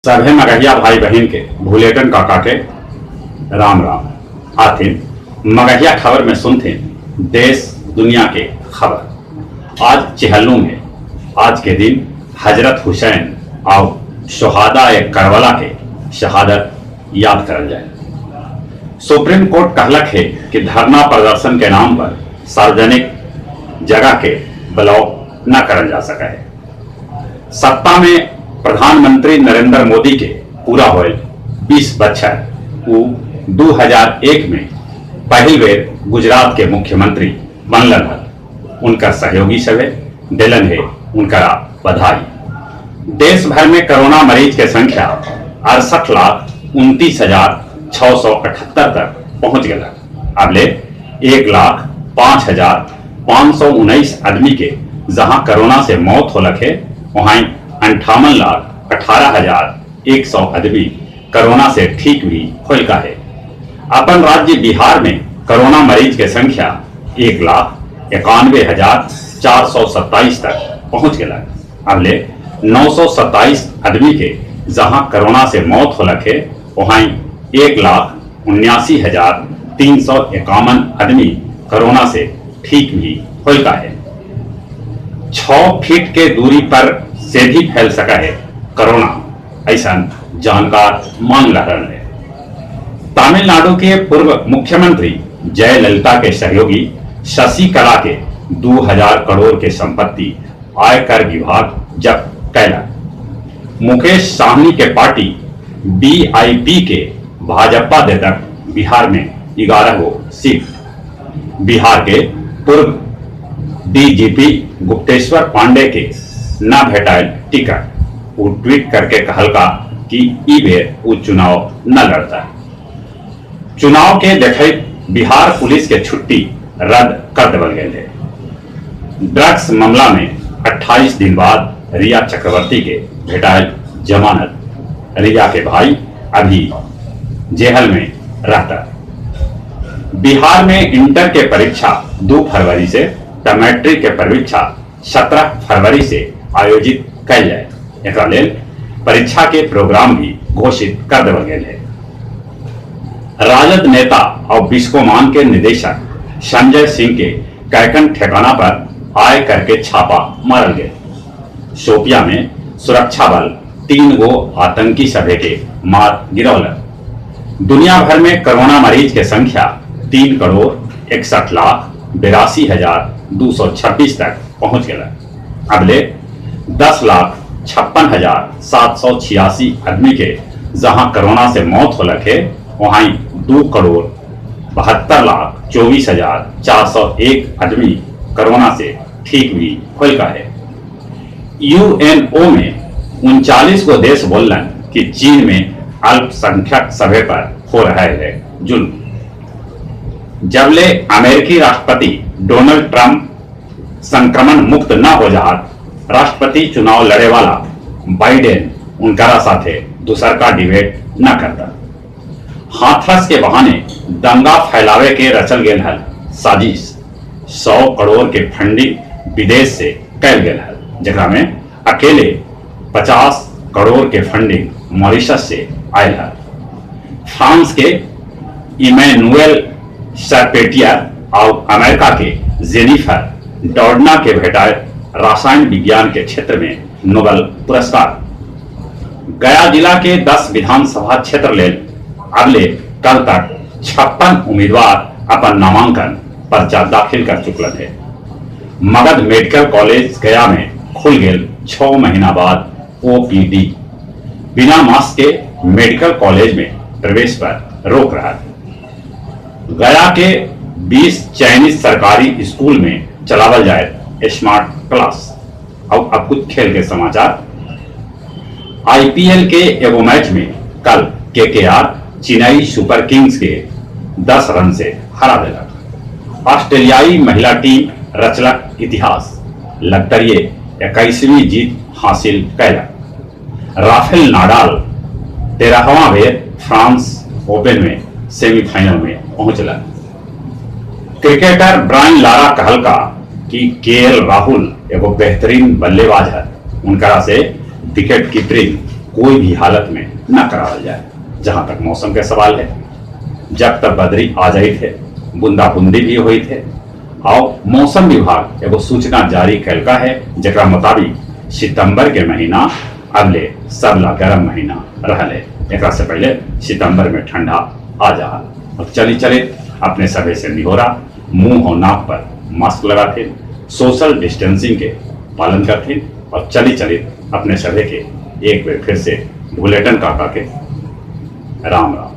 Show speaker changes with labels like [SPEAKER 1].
[SPEAKER 1] सभे मगहिया भाई बहन के भूलेटन काका के राम राम। आथिन मगहिया खबर में सुनते देश दुनिया के खबर। आज चिहल्लू में आज के दिन हजरत हुसैन और शहादा करबला के शहादत याद करल जाए। सुप्रीम कोर्ट कहलक है कि धरना प्रदर्शन के नाम पर सार्वजनिक जगह के ब्लॉक न करल जा सका है। सत्ता में प्रधानमंत्री नरेंद्र मोदी के पूरा होल 20 बछर 2001 में पहली बेर गुजरात के मुख्यमंत्री बनलन हल। उनका सहयोगी सभे दिलन है उनका बधाई। देश भर में कोरोना मरीज के संख्या 68,29,678 तक पहुंच गया। अबले 1,05,519 आदमी के जहां कोरोना से मौत होलक है, वहां 58,18,100 आदमी कोरोना से ठीक भी होलका है। अपन राज्य बिहार में कोरोना मरीज के संख्या 1,91,427 तक पहुंच गया। अगले 927 आदमी के जहां कोरोना से मौत होलक है, वहां 1,79,351 आदमी कोरोना से ठीक भी होलका है। 6 फीट के दूरी पर से भी फैल सका है कोरोना, ऐसा जानकार मान रहे हैं। तमिलनाडु के पूर्व मुख्यमंत्री जयललिता के सहयोगी शशिकला के 2000 करोड़ के संपत्ति आयकर विभाग जब्त कैला। मुकेश साहनी के पार्टी बीआईपी के भाजपा देतक बिहार में 11 गो सीट। बिहार के पूर्व डीजीपी गुप्तेश्वर पांडे के न भेटाइल टिकट। वो ट्वीट करके कहलका कि ई बेर वो चुनाव न लड़ता। चुनाव के देखे बिहार पुलिस के छुट्टी रद्द कर देवल गए थे। ड्रग्स मामला में 28 दिन बाद रिया चक्रवर्ती के भेटाइल जमानत। रिया के भाई अभी जेल में रहता। बिहार में इंटर के परीक्षा 2 फरवरी से, मैट्रिक के परीक्षा 17 फरवरी से आयोजित कल जाए। एक परीक्षा के प्रोग्राम भी घोषित कर देवल गए है। राजद नेता और बिस्कोमान के निदेशक संजय सिंह के कैकन ठिकाना पर आय करके छापा मारल गए। शोपिया में सुरक्षा बल 3 गो आतंकी सभे के मार गिरौलक। दुनिया भर में कोरोना मरीज के संख्या 3,61,82,226 तक पहुंच गया। अगले 10,56,786 आदमी के जहां कोरोना से मौत होलक है, वहां 2,72,24,401 आदमी कोरोना से ठीक भी होलका है। यूएनओ में 39 गो देश बोलन कि चीन में अल्पसंख्यक सभे पर हो रहा है जुल्म। जबले अमेरिकी राष्ट्रपति डोनाल्ड ट्रंप संक्रमण मुक्त न हो जात, राष्ट्रपति चुनाव लड़े वाला बाइडेन उनकरा साथे दूसर का डिबेट न करता। हाथरस के बहाने दंगा फैलावे के रचल गेल हल साजिश। 100 करोड़ के फंडिंग विदेश से कैल गेल हल, जगह में अकेले 50 करोड़ के फंडिंग मॉरिशस से आयल हल। फ्रांस के इमैनुएल सरपेटियर और अमेरिका के जेनिफर डॉर्ना के भेटाए रसायन विज्ञान के क्षेत्र में नोबेल पुरस्कार। गया जिला के 10 विधानसभा क्षेत्र ले अगले कल तक 56 उम्मीदवार अपन नामांकन पर्चा दाखिल कर चुकल है। मगध मेडिकल कॉलेज गया में खुल गए 6 महीना बाद ओपीडी। बिना मास्क के मेडिकल कॉलेज में प्रवेश पर रोक रहा है। गया के 20 चाइनीज सरकारी स्कूल में चलावल जाए स्मार्ट क्लास। अब कुछ खेल के समाचार। आईपीएल के एगो मैच में कल केकेआर चेन्नई सुपर किंग्स के 10 रन से हरा दिला। ऑस्ट्रेलियाई महिला टीम रचलक इतिहास, लगतरिये 21वीं जीत हासिल कैलक। राफेल नाडाल 13वां बेर फ्रांस ओपन में सेमीफाइनल में पहुंचला। क्रिकेटर ब्रायन लारा कहलका कि केएल राहुल एगो बेहतरीन बल्लेबाज है, उनकरा से विकेट कीपिंग कोई भी हालत में न करावल जाए। जहां तक मौसम के सवाल है, जब तक बदरी आ जाई थे, बूंदाबूंदी भी हुई थे और मौसम विभाग एगो सूचना जारी कैलका है, जरा मुताबिक सितंबर के महीना अगले सबला गर्म महीना रहल है। एक से पहले सितंबर में ठंडा आ जा। अब चली चले अपने सभी से निहोरा, मुंह और नाक पर मास्क लगाते, सोशल डिस्टेंसिंग के पालन करते और चली चले अपने सभी के एक बार फिर से बुलेटिन काका के राम राम।